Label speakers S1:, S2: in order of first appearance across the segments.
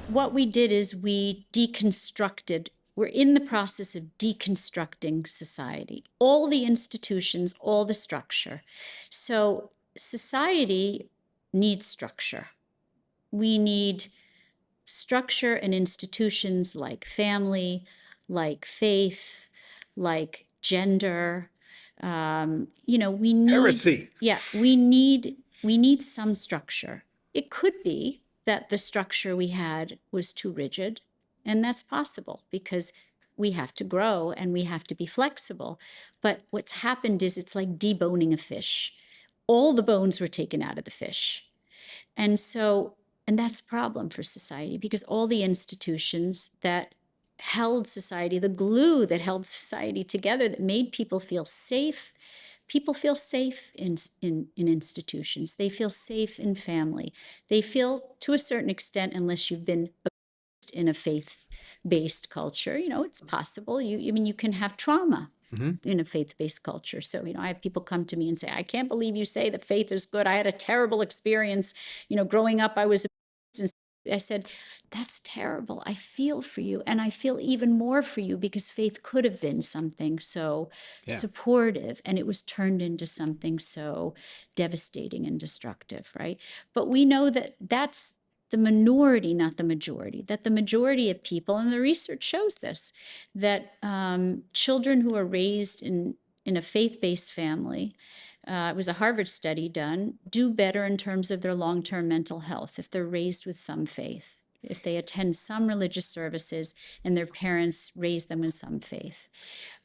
S1: what we did is we deconstructed. We're in the process of deconstructing society, all the institutions, all the structure. So society needs structure. We need structure and institutions like family, like faith, like gender. We need
S2: Heresy.
S1: Yeah, we need some structure. It could be that the structure we had was too rigid, and that's possible because we have to grow and we have to be flexible. But what's happened is it's like deboning a fish. All the bones were taken out of the fish. And that's a problem for society because all the institutions that held society, the glue that held society together, that made people feel safe. People feel safe in institutions. They feel safe in family. They feel, to a certain extent, unless you've been in a faith-based culture, it's possible. You can have trauma in a faith-based culture. So, I have people come to me and say, I can't believe you say that faith is good. I had a terrible experience. Growing up, I said, that's terrible. I feel for you. And I feel even more for you because faith could have been something so supportive, and it was turned into something so devastating and destructive, right? But we know that that's the minority, not the majority, that the majority of people, and the research shows this, that children who are raised in a faith-based family, it was a Harvard study done, do better in terms of their long-term mental health if they're raised with some faith, if they attend some religious services and their parents raise them in some faith.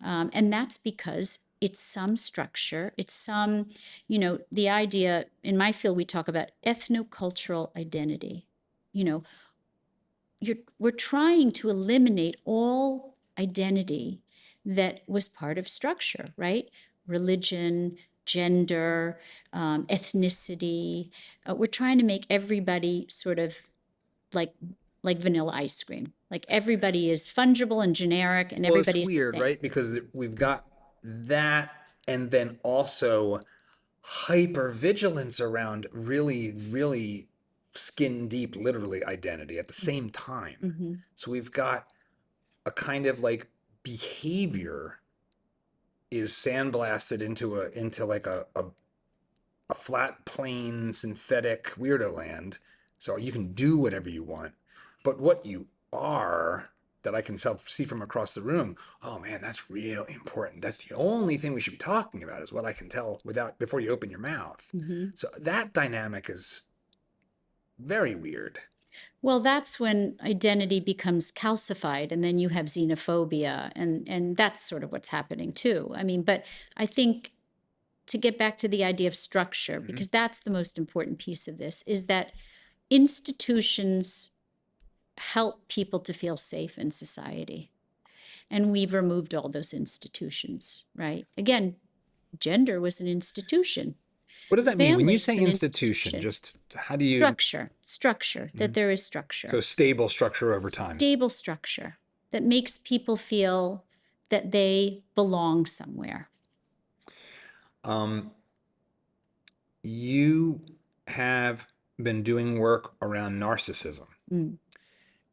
S1: And that's because it's some structure, it's some, the idea, in my field, we talk about ethnocultural identity. We're trying to eliminate all identity that was part of structure, right? Religion, gender, ethnicity. We're trying to make everybody sort of like vanilla ice cream. Like everybody is fungible and generic, and everybody is the same.
S2: It's weird, right? Because we've got that, and then also hypervigilance around really, really skin deep, literally, identity at the same time. So we've got a kind of like behavior is sandblasted into like a flat, plain, synthetic weirdo land. So you can do whatever you want, but what you are, that I can see from across the room, oh man, that's real important. That's the only thing we should be talking about, is what I can tell before you open your mouth. So that dynamic is very weird.
S1: Well, that's when identity becomes calcified, and then you have xenophobia, and that's sort of what's happening too. But I think, to get back to the idea of structure, because that's the most important piece of this, is that institutions help people to feel safe in society. And we've removed all those institutions, right? Again, gender was an institution.
S2: What does that mean? When you say institution, just how do you...
S1: Structure, that there is structure.
S2: So stable structure over time.
S1: Stable structure that makes people feel that they belong somewhere.
S2: You have been doing work around narcissism.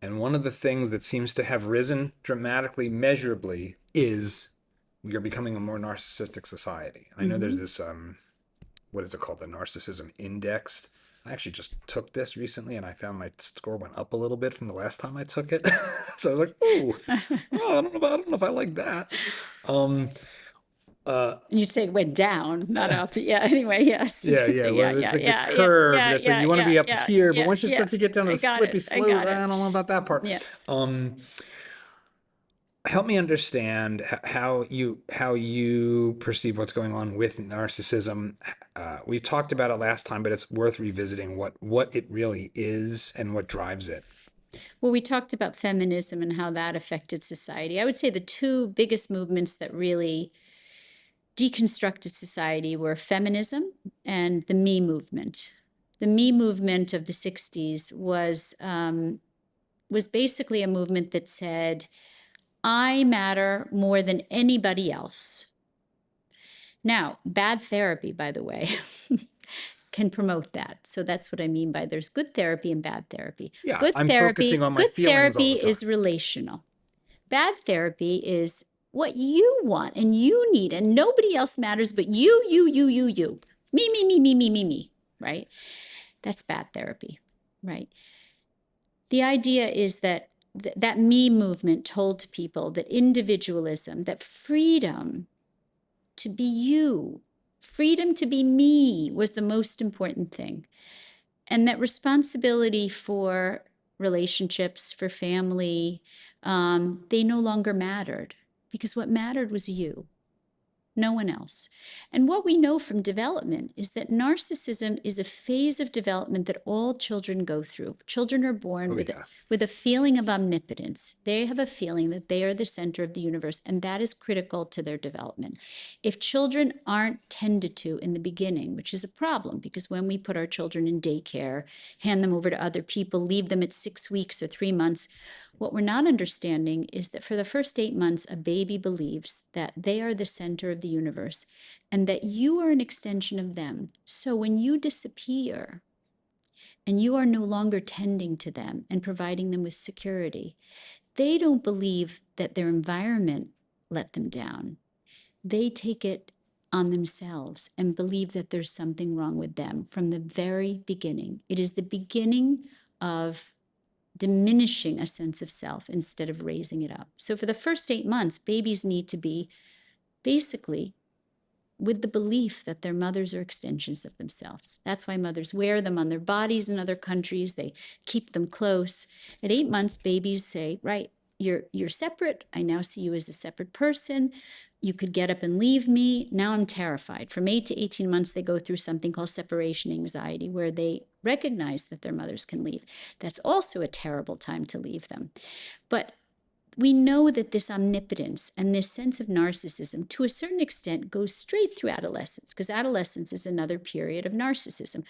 S2: And one of the things that seems to have risen dramatically, measurably, is we are becoming a more narcissistic society. I know there's this, what is it called? The Narcissism Index. I actually just took this recently, and I found my score went up a little bit from the last time I took it. So I was like, ooh, oh, I don't know if I like that.
S1: You'd say it went down, not up. Yeah, anyway, yes.
S2: Well, it's like this curve that's like you want to be up here, but once you start to get down to the slippy slope, I don't know about that part. Help me understand how you perceive what's going on with narcissism. We talked about it last time, but it's worth revisiting what it really is and what drives it.
S1: Well, we talked about feminism and how that affected society. I would say the two biggest movements that really deconstructed society were feminism and the Me movement. The Me movement of the 60s was basically a movement that said, I matter more than anybody else. Now, bad therapy, by the way, can promote that. So that's what I mean by there's good therapy and bad therapy.
S2: Yeah,
S1: Good
S2: I'm
S1: therapy,
S2: focusing on my
S1: good
S2: feelings all
S1: therapy
S2: the time.
S1: is relational. Bad therapy is what you want and you need, and nobody else matters but you. Me, right? That's bad therapy, right? The idea is that that me movement told to people that individualism, that freedom to be you, freedom to be me was the most important thing. And that responsibility for relationships, for family, they no longer mattered because what mattered was you, no one else. And what we know from development is that narcissism is a phase of development that all children go through. Children are born with a feeling of omnipotence. They have a feeling that they are the center of the universe, and that is critical to their development. If children aren't tended to in the beginning, which is a problem, because when we put our children in daycare, hand them over to other people, leave them at 6 weeks or 3 months, what we're not understanding is that for the first 8 months, a baby believes that they are the center of the universe and that you are an extension of them. So when you disappear and you are no longer tending to them and providing them with security, they don't believe that their environment let them down. They take it on themselves and believe that there's something wrong with them from the very beginning. It is the beginning of diminishing a sense of self instead of raising it up. So for the first 8 months, babies need to be basically with the belief that their mothers are extensions of themselves. That's why mothers wear them on their bodies in other countries. They keep them close. At 8 months, babies say, right, you're separate. I now see you as a separate person. You could get up and leave me. Now I'm terrified. From 8 to 18 months, they go through something called separation anxiety, where they recognize that their mothers can leave. That's also a terrible time to leave them. But we know that this omnipotence and this sense of narcissism, to a certain extent, goes straight through adolescence, because adolescence is another period of narcissism.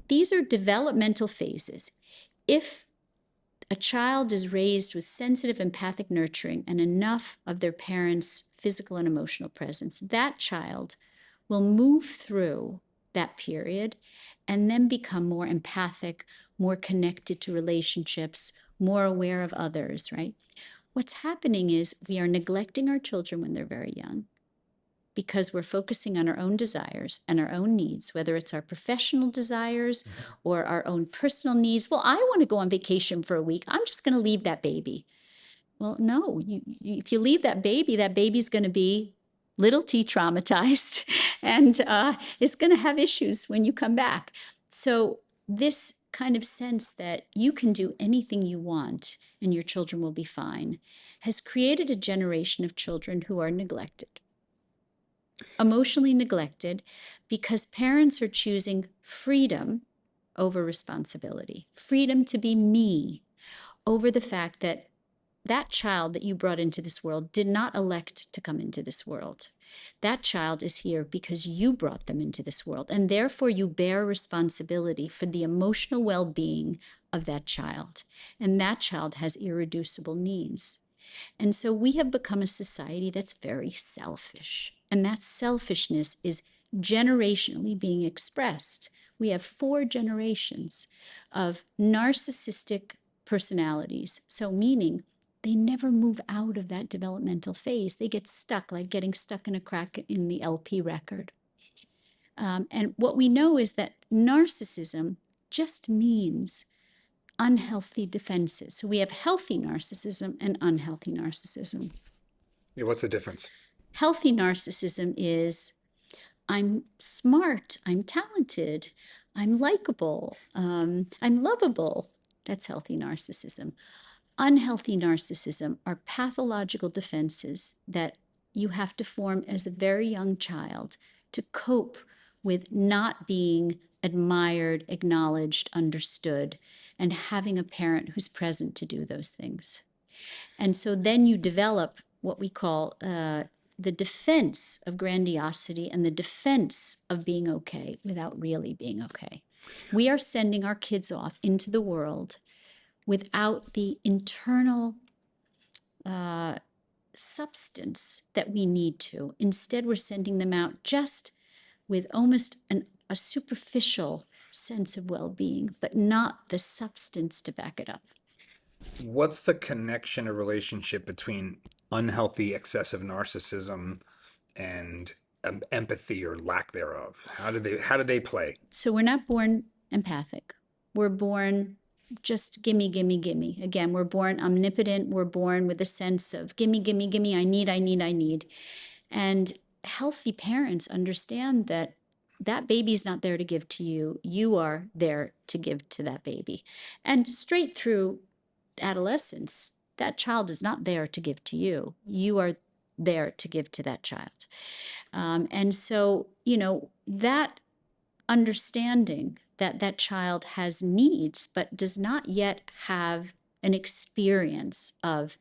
S1: These are developmental phases. If a child is raised with sensitive, empathic nurturing and enough of their parents' physical and emotional presence, that child will move through that period and then become more empathic, more connected to relationships, more aware of others, right? What's happening is we are neglecting our children when they're very young because we're focusing on our own desires and our own needs, whether it's our professional desires or our own personal needs. Well, I want to go on vacation for a week. I'm just going to leave that baby. Well, no, if you leave that baby's going to be little t traumatized and is going to have issues when you come back. So this kind of sense that you can do anything you want and your children will be fine has created a generation of children who are neglected, emotionally neglected, because parents are choosing freedom over responsibility, freedom to be me over the fact that that child that you brought into this world did not elect to come into this world. That child is here because you brought them into this world, and therefore you bear responsibility for the emotional well-being of that child. And that child has irreducible needs. And so we have become a society that's very selfish. And that selfishness is generationally being expressed. We have 4 generations of narcissistic personalities. So meaning they never move out of that developmental phase. They get stuck, like getting stuck in a crack in the LP record. And what we know is that narcissism just means unhealthy defenses. So we have healthy narcissism and unhealthy narcissism.
S2: Yeah, what's the difference?
S1: Healthy narcissism is I'm smart, I'm talented, I'm likable, I'm lovable. That's healthy narcissism. Unhealthy narcissism are pathological defenses that you have to form as a very young child to cope with not being admired, acknowledged, understood, and having a parent who's present to do those things. And so then you develop what we call the defense of grandiosity and the defense of being okay without really being okay. We are sending our kids off into the world without the internal substance that we need to. Instead, we're sending them out just with almost a superficial sense of well-being, but not the substance to back it up.
S2: What's the connection or relationship between unhealthy, excessive narcissism and empathy or lack thereof? How do they play?
S1: So we're not born empathic. We're born just gimme, gimme, gimme. Again, we're born omnipotent. We're born with a sense of gimme, gimme, gimme, I need, I need, I need. And healthy parents understand that that baby's not there to give to you. You are there to give to that baby. And straight through adolescence, that child is not there to give to you. You are there to give to that child. And so, that understanding that that child has needs, but does not yet have an experience of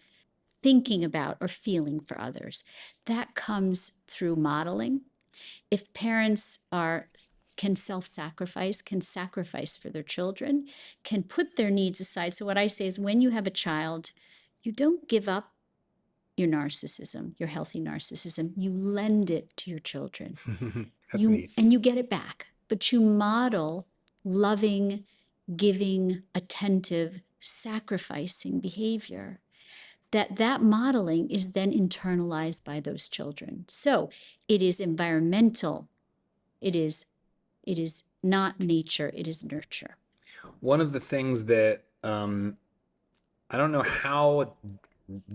S1: thinking about or feeling for others, that comes through modeling. If parents can self-sacrifice, can sacrifice for their children, can put their needs aside. So what I say is, when you have a child, you don't give up your narcissism, your healthy narcissism. You lend it to your children.
S2: That's neat.
S1: And you get it back. But you model loving, giving, attentive, sacrificing behavior. That modeling is then internalized by those children. So it is environmental. It is not nature. It is nurture.
S2: One of the things that I don't know how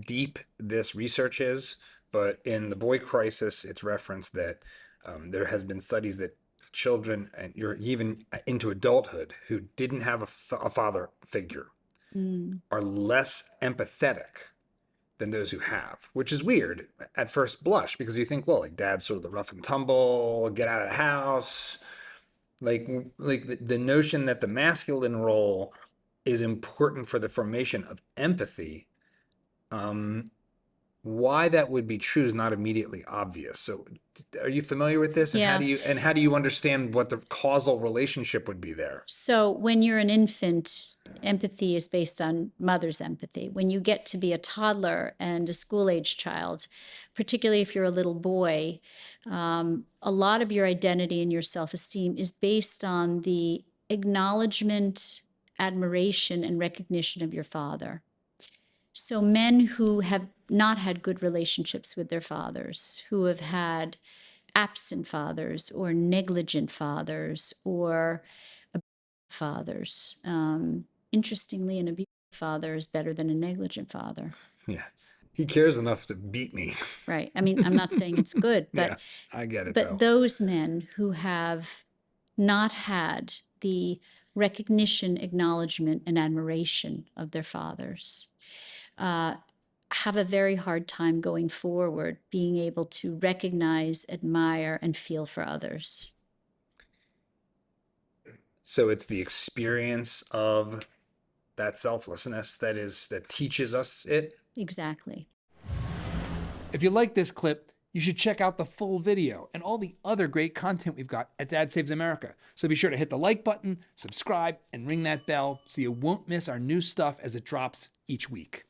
S2: deep this research is, but in the boy crisis, it's referenced that there has been studies that children, and you're even into adulthood, who didn't have a father figure are less empathetic than those who have, which is weird at first blush, because you think, well, like, dad's sort of the rough and tumble, get out of the house. Like the notion that the masculine role is important for the formation of empathy. Why that would be true is not immediately obvious. So are you familiar with this? And
S1: Yeah.
S2: how do you understand what the causal relationship would be there?
S1: So when you're an infant, empathy is based on mother's empathy. When you get to be a toddler and a school-age child, particularly if you're a little boy, a lot of your identity and your self-esteem is based on the acknowledgement, admiration, and recognition of your father. So men who have not had good relationships with their fathers, who have had absent fathers or negligent fathers or abusive fathers. Interestingly, an abusive father is better than a negligent father.
S2: Yeah. He cares enough to beat me.
S1: Right. I mean, I'm not saying it's good, but
S2: Yeah, I get it,
S1: but
S2: though.
S1: those men who have not had the recognition, acknowledgement, and admiration of their fathers have a very hard time going forward, being able to recognize, admire, and feel for others.
S2: So it's the experience of that selflessness that teaches us it.
S1: Exactly.
S3: If you like this clip, you should check out the full video and all the other great content we've got at Dad Saves America. So be sure to hit the like button, subscribe, and ring that bell so you won't miss our new stuff as it drops each week.